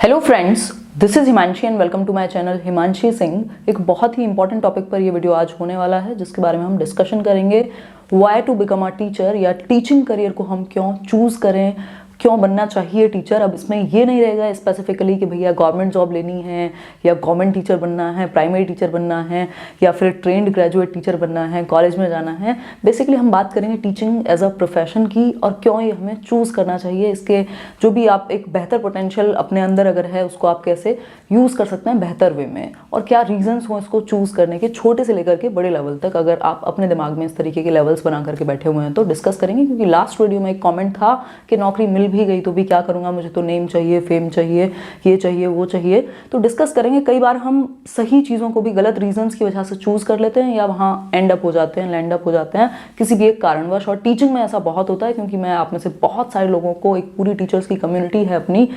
Hello friends, this is Himanshi and welcome to my channel Himanshi Singh. एक बहुत ही important topic पर ये वीडियो आज होने वाला है जिसके बारे में हम डिस्कशन करेंगे। Why to become a teacher या टीचिंग करियर को हम क्यों चूज़ करें, क्यों बनना चाहिए टीचर। अब इसमें ये नहीं रहेगा स्पेसिफिकली कि भैया गवर्नमेंट जॉब लेनी है या गवर्नमेंट टीचर बनना है, प्राइमरी टीचर बनना है या फिर ट्रेंड ग्रेजुएट टीचर बनना है, कॉलेज में जाना है। बेसिकली हम बात करेंगे टीचिंग एज अ प्रोफेशन की और क्यों ये हमें चूज़ करना चाहिए। इसके जो भी आप एक बेहतर पोटेंशियल अपने अंदर अगर है उसको आप कैसे यूज़ कर सकते हैं बेहतर वे में, और क्या रीजंस हो इसको चूज़ करने के, छोटे से लेकर के बड़े लेवल तक। अगर आप अपने दिमाग में इस तरीके के लेवल्स बना करके बैठे हुए हैं तो डिस्कस करेंगे। क्योंकि लास्ट वीडियो में एक कमेंट था कि नौकरी मिल भी गई तो भी क्या करूंगा, मुझे तो नेम चाहिए, फेम चाहिए, ये चाहिए, वो चाहिए। तो डिस्कस करेंगे। कई बार हम सही चीज़ों को भी गलत रीजंस की वजह से चूज़ कर लेते हैं या वहाँ एंड अप हो जाते हैं, लैंड अप हो जाते हैं किसी भी एक कारणवश। और टीचिंग में ऐसा बहुत होता है क्योंकि मैं आप में से बहुत सारे लोगों को, एक पूरी टीचर्स की कम्युनिटी है अपनी,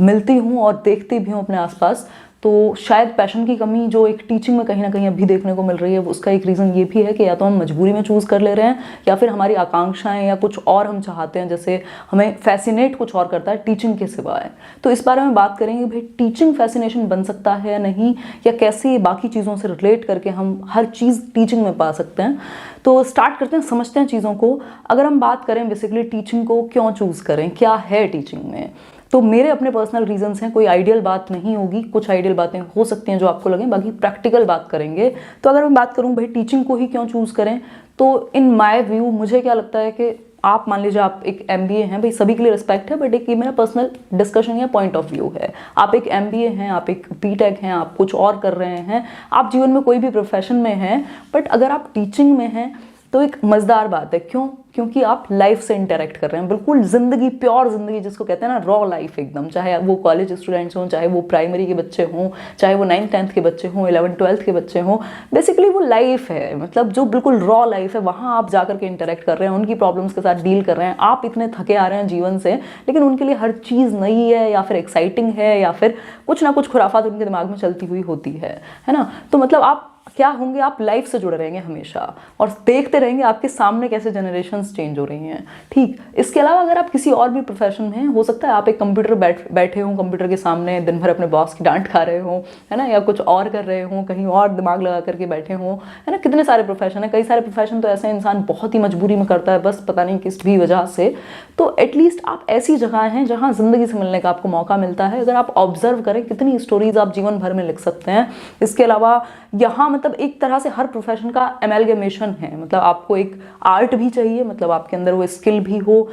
मिलती हूँ और देखती भी हूँ अपने आसपास। तो शायद पैशन की कमी जो एक टीचिंग में कहीं ना कहीं अभी देखने को मिल रही है, उसका एक रीज़न ये भी है कि या तो हम मजबूरी में चूज़ कर ले रहे हैं या फिर हमारी आकांक्षाएं या कुछ और हम चाहते हैं, जैसे हमें फैसिनेट कुछ और करता है टीचिंग के सिवाय। तो इस बारे में बात करेंगे भाई टीचिंग फैसिनेशन बन सकता है या नहीं, या कैसे बाकी चीज़ों से रिलेट करके हम हर चीज़ टीचिंग में पा सकते हैं। तो स्टार्ट करते हैं, समझते हैं चीज़ों को। अगर हम बात करें बेसिकली टीचिंग को क्यों चूज़ करें, क्या है टीचिंग में, तो मेरे अपने पर्सनल रीजंस हैं। कोई आइडियल बात नहीं होगी, कुछ आइडियल बातें हो सकती हैं जो आपको लगे, बाकी प्रैक्टिकल बात करेंगे। तो अगर मैं बात करूं भाई टीचिंग को ही क्यों चूज़ करें, तो इन माय व्यू मुझे क्या लगता है कि आप मान लीजिए आप एक MBA हैं, भाई सभी के लिए रिस्पेक्ट है, बट एक ये मेरा पर्सनल डिस्कशन या पॉइंट ऑफ व्यू है। आप एक MBA हैं, आप एक BTech हैं, आप कुछ और कर रहे हैं, आप जीवन में कोई भी प्रोफेशन में हैं, बट अगर आप टीचिंग में हैं तो एक मज़ेदार बात है। क्यों? क्योंकि आप लाइफ से इंटरेक्ट कर रहे हैं, बिल्कुल ज़िंदगी, प्योर ज़िंदगी जिसको कहते हैं ना, रॉ लाइफ एकदम। चाहे वो कॉलेज स्टूडेंट्स हों, चाहे वो प्राइमरी के बच्चे हों, चाहे वो 9th 10th के बच्चे हों, 11th 12th के बच्चे हों, बेसिकली वो लाइफ है, मतलब जो बिल्कुल रॉ लाइफ है, वहाँ आप जा करके इंटरेक्ट कर रहे हैं, उनकी प्रॉब्लम्स के साथ डील कर रहे हैं। आप इतने थके आ रहे हैं जीवन से, लेकिन उनके लिए हर चीज़ नई है या फिर एक्साइटिंग है या फिर कुछ ना कुछ खुराफात उनके दिमाग में चलती हुई होती है ना। तो मतलब आप क्या होंगे, आप लाइफ से जुड़े रहेंगे हमेशा और देखते रहेंगे आपके सामने कैसे जनरेशन्स चेंज हो रही हैं। ठीक, इसके अलावा अगर आप किसी और भी प्रोफेशन में हैं, हो सकता है आप एक कंप्यूटर बैठे हों, कंप्यूटर के सामने दिन भर अपने बॉस की डांट खा रहे हों, है ना, या कुछ और कर रहे हों, कहीं और दिमाग लगा करके बैठे हों, है ना। कितने सारे प्रोफेशन है, कई सारे प्रोफेशन तो ऐसे इंसान बहुत ही मजबूरी में करता है, बस पता नहीं किस भी वजह से। तो एटलीस्ट आप ऐसी जगह हैं जहाँ ज़िंदगी से मिलने का आपको मौका मिलता है। अगर आप ऑब्जर्व करें कितनी स्टोरीज आप जीवन भर में लिख सकते हैं। इसके अलावा यहाँ मतलब एक तरह से हर प्रोफेशन का एमेलगेमेशन है, मतलब आपको एक आर्ट भी चाहिए, मतलब आपके अंदर वो स्किल भी हो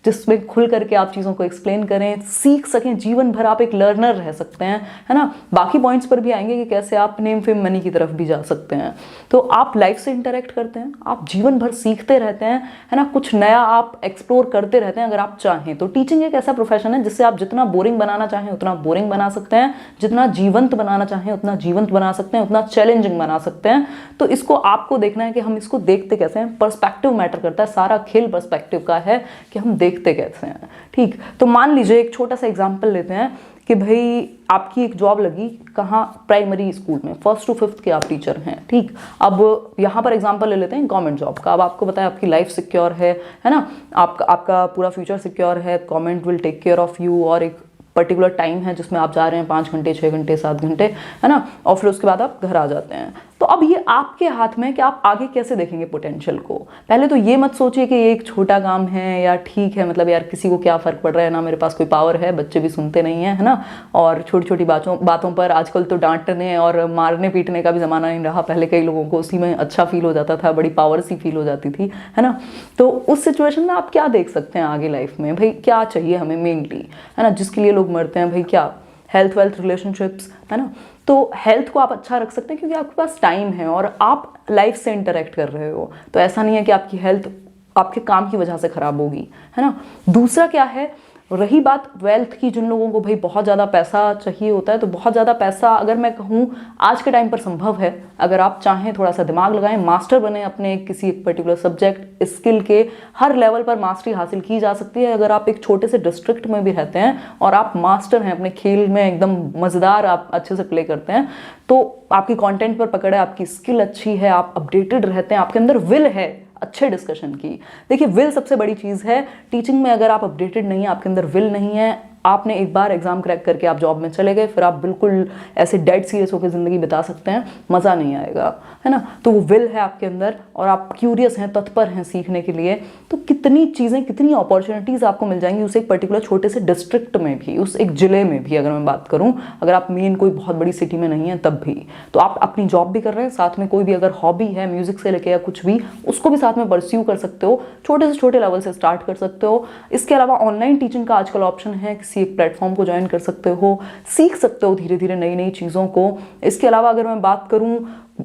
जिसमें खुल करके आप चीज़ों को एक्सप्लेन करें, सीख सकें, जीवन भर आप एक लर्नर रह सकते हैं, है ना। बाकी पॉइंट्स पर भी आएंगे कि कैसे आप नेम फेम मनी की तरफ भी जा सकते हैं। तो आप लाइफ से इंटरेक्ट करते हैं, आप जीवन भर सीखते रहते हैं, है ना, कुछ नया आप एक्सप्लोर करते रहते हैं अगर आप चाहें तो। टीचिंग एक ऐसा प्रोफेशन है जिससे आप जितना बोरिंग बनाना चाहें उतना बोरिंग बना सकते हैं, जितना जीवंत बनाना चाहें उतना जीवंत बना सकते हैं, उतना चैलेंजिंग बना सकते हैं। तो इसको आपको देखना है कि हम इसको देखते कैसे हैं। पर्सपेक्टिव मैटर करता है, सारा खेल पर्सपेक्टिव का है कि हम देखते कैसे हैं। ठीक, तो मान लीजिए एक छोटा सा एग्जांपल लेते हैं कि भाई आपकी एक जॉब लगी कहाँ, प्राइमरी स्कूल में, 1st to 5th के आप टीचर हैं। ठीक, अब यहाँ पर एग्जांपल ले लेते हैं गवर्नमेंट जॉब का। अब आपको पता है आपकी लाइफ सिक्योर है ना, आपका पूरा फ्यूचर सिक्योर है, government will take care of you, और एक पर्टिकुलर टाइम है जिसमें आप जा रहे हैं, 5 घंटे, 6 घंटे, 7 घंटे, है ना, और फिर उसके बाद आप घर आ जाते हैं। तो अब ये आपके हाथ में कि आप आगे कैसे देखेंगे पोटेंशियल को। पहले तो ये मत सोचिए कि ये एक छोटा काम है या ठीक है, मतलब यार किसी को क्या फ़र्क पड़ रहा है ना, मेरे पास कोई पावर है, बच्चे भी सुनते नहीं हैं, है ना। और छोटी छोटी बातों पर आजकल तो डांटने और मारने पीटने का भी ज़माना नहीं रहा। पहले कई लोगों को उसी में अच्छा फील हो जाता था, बड़ी पावर सी फील हो जाती थी, है ना। तो उस सिचुएशन में आप क्या देख सकते हैं आगे लाइफ में, भाई क्या चाहिए हमें मेनली, है ना, जिसके लिए लोग मरते हैं, भाई क्या, हेल्थ वेल्थ रिलेशनशिप्स, है ना। तो हेल्थ को आप अच्छा रख सकते हैं क्योंकि आपके पास टाइम है और आप लाइफ से इंटरेक्ट कर रहे हो। तो ऐसा नहीं है कि आपकी हेल्थ आपके काम की वजह से खराब होगी, है ना। दूसरा क्या है, रही बात वेल्थ की, जिन लोगों को भाई बहुत ज़्यादा पैसा चाहिए होता है, तो बहुत ज़्यादा पैसा अगर मैं कहूँ आज के टाइम पर संभव है। अगर आप चाहें, थोड़ा सा दिमाग लगाएं, मास्टर बने अपने किसी एक पर्टिकुलर सब्जेक्ट स्किल के, हर लेवल पर मास्टरी हासिल की जा सकती है। अगर आप एक छोटे से डिस्ट्रिक्ट में भी रहते हैं और आप मास्टर हैं अपने खेल में, एकदम मज़ेदार आप अच्छे से प्ले करते हैं, तो आपकी कंटेंट पर पकड़ है, आपकी स्किल अच्छी है, आप अपडेटेड रहते हैं, आपके अंदर विल है अच्छे डिस्कशन की। देखिए विल सबसे बड़ी चीज़ है टीचिंग में। अगर आप अपडेटेड नहीं है, आपके अंदर विल नहीं है, आपने एक बार एग्जाम क्रैक करके आप जॉब में चले गए, फिर आप बिल्कुल ऐसे डेड सीरियस होकर ज़िंदगी बिता सकते हैं, मज़ा नहीं आएगा, है ना। तो वो विल है आपके अंदर और आप क्यूरियस हैं, तत्पर हैं सीखने के लिए, तो कितनी चीज़ें, कितनी अपॉर्चुनिटीज़ आपको मिल जाएंगी उस एक पर्टिकुलर छोटे से डिस्ट्रिक्ट में भी, उस एक ज़िले में भी। अगर मैं बात करूँ, अगर आप मेन कोई बहुत बड़ी सिटी में नहीं है तब भी, तो आप अपनी जॉब भी कर रहे हैं, साथ में कोई भी अगर हॉबी है म्यूज़िक से लेके या कुछ भी, उसको भी साथ में परस्यू कर सकते हो, छोटे से छोटे लेवल से स्टार्ट कर सकते हो। इसके अलावा ऑनलाइन टीचिंग का आजकल ऑप्शन है, किसी एक प्लेटफॉर्म को ज्वाइन कर सकते हो, सीख सकते हो धीरे धीरे नई नई चीज़ों को। इसके अलावा अगर मैं बात करूँ,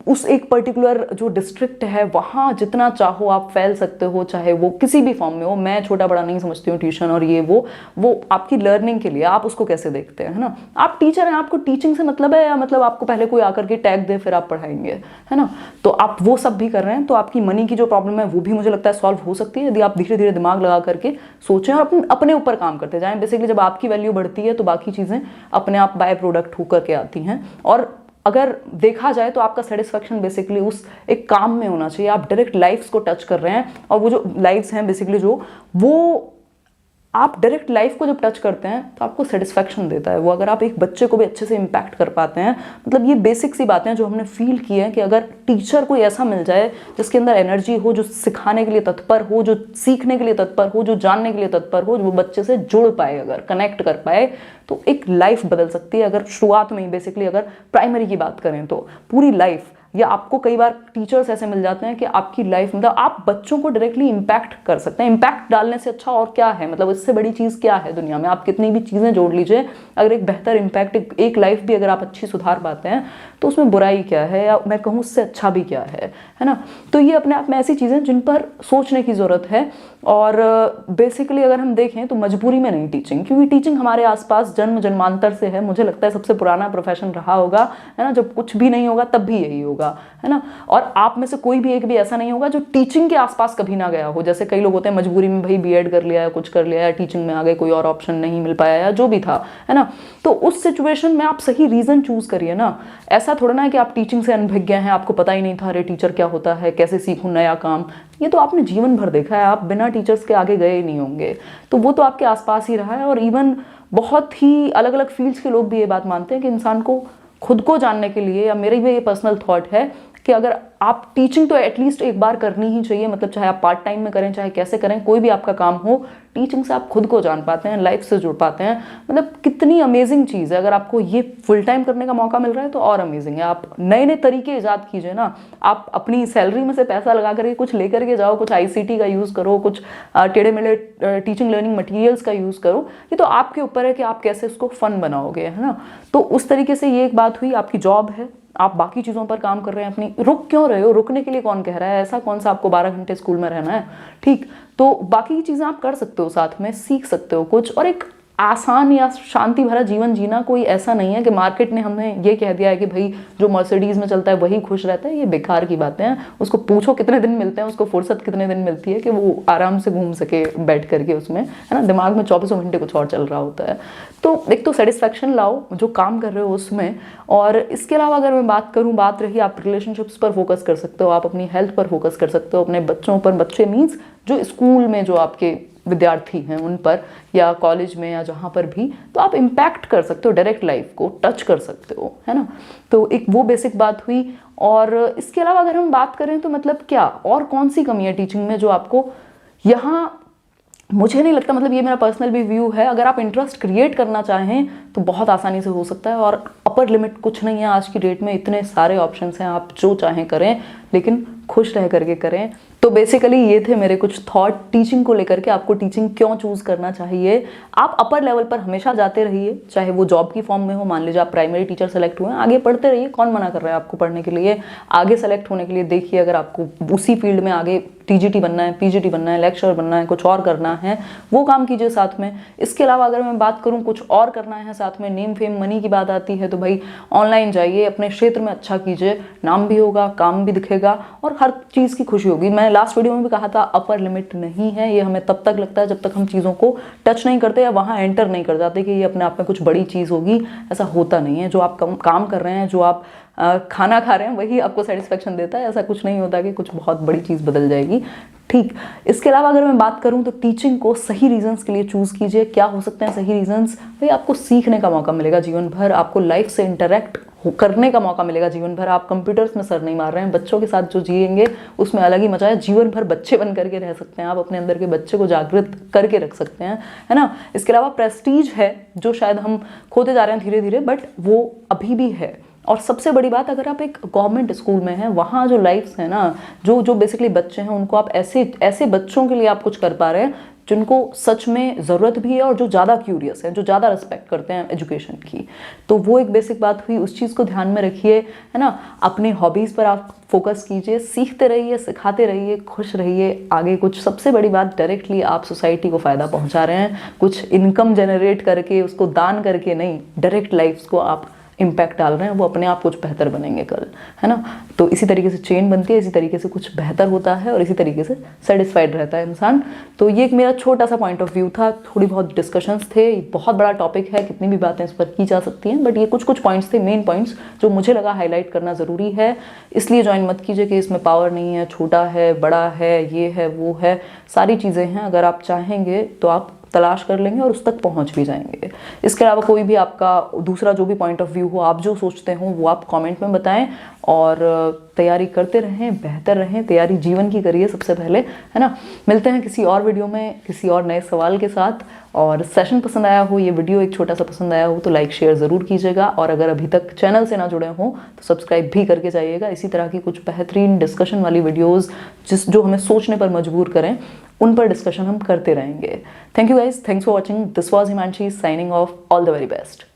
उस एक पर्टिकुलर जो डिस्ट्रिक्ट है वहाँ जितना चाहो आप फैल सकते हो, चाहे वो किसी भी फॉर्म में हो। मैं छोटा बड़ा नहीं समझती हूँ ट्यूशन और ये वो आपकी लर्निंग के लिए, आप उसको कैसे देखते हैं, है ना। आप टीचर हैं, आपको टीचिंग से मतलब है, या मतलब आपको पहले कोई आकर के टैग दे फिर आप पढ़ाएंगे, है ना। तो आप वो सब भी कर रहे हैं, तो आपकी मनी की जो प्रॉब्लम है वो भी मुझे लगता है सॉल्व हो सकती है, यदि आप धीरे धीरे दिमाग लगा करके सोचें और अपने ऊपर काम करते जाएं। बेसिकली जब आपकी वैल्यू बढ़ती है तो बाकी चीज़ें अपने आप बाय प्रोडक्ट होकर के आती हैं। और अगर देखा जाए तो आपका सेटिस्फेक्शन बेसिकली उस एक काम में होना चाहिए। आप डायरेक्ट लाइफ्स को टच कर रहे हैं, और वो जो लाइफ्स हैं बेसिकली वो आप डायरेक्ट लाइफ को जब टच करते हैं तो आपको सेटिस्फेक्शन देता है वो। अगर आप एक बच्चे को भी अच्छे से इम्पैक्ट कर पाते हैं, मतलब ये बेसिक सी बातें हैं जो हमने फील की है कि अगर टीचर कोई ऐसा मिल जाए जिसके अंदर एनर्जी हो, जो सिखाने के लिए तत्पर हो, जो सीखने के लिए तत्पर हो, जो जानने के लिए तत्पर हो, जो बच्चे से जुड़ पाए, अगर कनेक्ट कर पाए, तो एक लाइफ बदल सकती है। अगर शुरुआत में ही बेसिकली अगर प्राइमरी की बात करें तो पूरी लाइफ, या आपको कई बार टीचर्स ऐसे मिल जाते हैं कि आपकी लाइफ, मतलब आप बच्चों को डायरेक्टली इम्पैक्ट कर सकते हैं। इम्पैक्ट डालने से अच्छा और क्या है, मतलब इससे बड़ी चीज़ क्या है दुनिया में। आप कितनी भी चीज़ें जोड़ लीजिए, अगर एक बेहतर इम्पैक्ट, एक लाइफ भी अगर आप अच्छी सुधार पाते हैं तो उसमें बुराई क्या है, या मैं कहूँ उससे अच्छा भी क्या है ना। तो ये अपने आप में ऐसी चीज़ें जिन पर सोचने की ज़रूरत है। और बेसिकली अगर हम देखें तो मजबूरी में नहीं टीचिंग, क्योंकि टीचिंग हमारे आसपास जन्म जन्मांतर से है। मुझे लगता है सबसे पुराना प्रोफेशन रहा होगा, है ना। जब कुछ भी नहीं होगा तब भी यही होगा, है ना। और आप में से कोई भी एक भी ऐसा नहीं होगा जो टीचिंग के आसपास कभी ना गया हो। जैसे कई लोग होते हैं मजबूरी में भाई बीएड कर लिया या कुछ कर लिया, या टीचिंग में आ गए, कोई और ऑप्शन नहीं मिल पाया, या जो भी था, है ना। तो उस सिचुएशन में आप सही रीजन चूज करिए ना। ऐसा थोड़ा ना है कि आप टीचिंग से अनभिज्ञ हैं, आपको पता ही नहीं था अरे टीचर क्या होता है, कैसे सीखूं नया काम। ये तो आपने जीवन भर देखा है, आप बिना टीचर्स के आगे गए ही नहीं होंगे। तो वो तो आपके आसपास ही रहा है। और इवन बहुत ही अलग अलग फील्ड्स के लोग भी ये बात मानते हैं कि इंसान को खुद को जानने के लिए, या मेरी भी ये पर्सनल थॉट है कि अगर आप टीचिंग तो एटलीस्ट एक बार करनी ही चाहिए। मतलब चाहे आप पार्ट टाइम में करें, चाहे कैसे करें, कोई भी आपका काम हो, टीचिंग से आप खुद को जान पाते हैं, लाइफ से जुड़ पाते हैं। मतलब कितनी अमेजिंग चीज़ है। अगर आपको ये फुल टाइम करने का मौका मिल रहा है तो और अमेजिंग है। आप नए नए तरीके ईजाद कीजिए ना। आप अपनी सैलरी में से पैसा लगा करके कुछ लेकर के जाओ, कुछ आईसीटी का यूज़ करो, कुछ टेढ़े मेढ़े टीचिंग लर्निंग मटीरियल्स का यूज़ करो। ये तो आपके ऊपर है कि आप कैसे इसको फन बनाओगे, है ना। तो उस तरीके से ये एक बात हुई। आपकी जॉब है, आप बाकी चीज़ों पर काम कर रहे हैं अपनी, रुक क्यों रहे हो? रुकने के लिए कौन कह रहा है? ऐसा कौन सा आपको 12 घंटे स्कूल में रहना है? ठीक, तो बाकी की चीज़ें आप कर सकते हो, साथ में सीख सकते हो कुछ। और एक आसान या शांति भरा जीवन जीना कोई ऐसा नहीं है कि मार्केट ने हमें ये कह दिया है कि भाई जो मर्सिडीज में चलता है वही खुश रहता है। ये बेकार की बातें हैं। उसको पूछो कितने दिन मिलते हैं, उसको फुर्सत कितने दिन मिलती है कि वो आराम से घूम सके बैठ करके उसमें, है ना। दिमाग में 24 घंटे कुछ और चल रहा होता है। तो एक तो सेटिस्फेक्शन लाओ जो काम कर रहे हो उसमें। और इसके अलावा अगर मैं बात करूँ, बात रही आप रिलेशनशिप्स पर फोकस कर सकते हो, आप अपनी हेल्थ पर फोकस कर सकते हो, अपने बच्चों पर। बच्चे मीन्स जो स्कूल में जो आपके विद्यार्थी हैं उन पर, या कॉलेज में, या जहाँ पर भी, तो आप इम्पैक्ट कर सकते हो, डायरेक्ट लाइफ को टच कर सकते हो, है ना। तो एक वो बेसिक बात हुई। और इसके अलावा अगर हम बात करें तो मतलब क्या और कौन सी कमी है टीचिंग में जो आपको यहाँ, मुझे नहीं लगता, मतलब ये मेरा पर्सनल भी व्यू है, अगर आप इंटरेस्ट क्रिएट करना चाहें तो बहुत आसानी से हो सकता है। और अपर लिमिट कुछ नहीं है आज की डेट में, इतने सारे ऑप्शंस हैं, आप जो चाहें करें, लेकिन खुश रह करके करें। तो बेसिकली ये थे मेरे कुछ थॉट टीचिंग को लेकर के, आपको टीचिंग क्यों चूज़ करना चाहिए। आप अपर लेवल पर हमेशा जाते रहिए, चाहे वो जॉब की फॉर्म में हो। मान लीजिए आप प्राइमरी टीचर सेलेक्ट हुए हैं, आगे पढ़ते रहिए, कौन मना कर रहा है आपको पढ़ने के लिए। आगे सेलेक्ट होने के लिए देखिए, अगर आपको उसी फील्ड में आगे टीजीटी बनना है, पीजीटी बनना है, लेक्चरर बनना है, कुछ और करना है, वो काम कीजिए साथ में। इसके अलावा अगर मैं बात करूँ कुछ और करना है साथ में, नेम फेम मनी की बात आती है तो भाई ऑनलाइन जाइए, अपने क्षेत्र में अच्छा कीजिए, नाम भी होगा, काम भी दिखेगा, और हर चीज़ की खुशी होगी। मैं लास्ट वीडियो में भी कहा था अपर लिमिट नहीं है, ये हमें तब तक लगता है जब तक हम चीज़ों को टच नहीं करते या वहाँ एंटर नहीं कर जाते कि ये अपने आप में कुछ बड़ी चीज़ होगी। ऐसा होता नहीं है। जो आप काम कर रहे हैं, जो आप खाना खा रहे हैं, वही आपको सेटिस्फेक्शन देता है। ऐसा कुछ नहीं होता कि कुछ बहुत बड़ी चीज़ बदल जाएगी। ठीक। इसके अलावा अगर मैं बात करूं तो टीचिंग को सही रीजंस के लिए चूज कीजिए। क्या हो सकते हैं सही रीजंस? भाई आपको सीखने का मौका मिलेगा जीवन भर, आपको लाइफ से इंटरेक्ट करने का मौका मिलेगा जीवन भर। आप कंप्यूटर्स में सर नहीं मार रहे हैं, बच्चों के साथ जो जिएंगे उसमें अलग ही मजा है। जीवन भर बच्चे बन करके रह सकते हैं आप, अपने अंदर के बच्चे को जागृत करके रख सकते हैं, है ना। इसके अलावा प्रेस्टीज है जो शायद हम खोते जा रहे हैं धीरे धीरे, बट वो अभी भी है। और सबसे बड़ी बात, अगर आप एक गवर्नमेंट स्कूल में हैं, वहाँ जो लाइफ्स है ना, जो बेसिकली बच्चे हैं, उनको आप ऐसे बच्चों के लिए आप कुछ कर पा रहे हैं जिनको सच में ज़रूरत भी है और जो ज़्यादा क्यूरियस है, जो ज़्यादा रिस्पेक्ट करते हैं एजुकेशन की। तो वो एक बेसिक बात हुई, उस चीज़ को ध्यान में रखिए, है ना। अपनी हॉबीज़ पर आप फोकस कीजिए, सीखते रहिए, सिखाते रहिए, खुश रहिए। आगे कुछ सबसे बड़ी बात, डायरेक्टली आप सोसाइटी को फ़ायदा पहुंचा रहे हैं, कुछ इनकम जनरेट करके, उसको दान करके नहीं, डायरेक्ट लाइफ्स को आप इम्पैक्ट डाल रहे हैं, वो अपने आप कुछ बेहतर बनेंगे कल, है ना। तो इसी तरीके से चेन बनती है, इसी तरीके से कुछ बेहतर होता है और इसी तरीके से सेटिस्फाइड रहता है इंसान। तो ये एक मेरा छोटा सा पॉइंट ऑफ व्यू था, थोड़ी बहुत डिस्कशंस थे। बहुत बड़ा टॉपिक है, कितनी भी बातें इस पर की जा सकती हैं, बट ये कुछ पॉइंट्स थे, मेन पॉइंट्स जो मुझे लगा हाईलाइट करना ज़रूरी है। इसलिए ज्वाइन मत कीजिए कि इसमें पावर नहीं है, छोटा है, बड़ा है, ये है, वो है, सारी चीज़ें हैं। अगर आप चाहेंगे तो आप तलाश कर लेंगे और उस तक पहुंच भी जाएंगे। इसके अलावा कोई भी आपका दूसरा जो भी पॉइंट ऑफ व्यू हो, आप जो सोचते हो, वो आप कमेंट में बताएं। और तैयारी करते रहें, बेहतर रहें, तैयारी जीवन की करिए सबसे पहले, है ना। मिलते हैं किसी और वीडियो में किसी और नए सवाल के साथ। और सेशन पसंद आया हो, ये वीडियो एक छोटा सा पसंद आया हो तो लाइक शेयर ज़रूर कीजिएगा। और अगर अभी तक चैनल से ना जुड़े हों तो सब्सक्राइब भी करके जाइएगा। इसी तरह की कुछ बेहतरीन डिस्कशन वाली वीडियोज़ जो हमें सोचने पर मजबूर करें, उन पर डिस्कशन हम करते रहेंगे। Thank you guys, thanks for watching. This was Himanshi signing off. All the very best.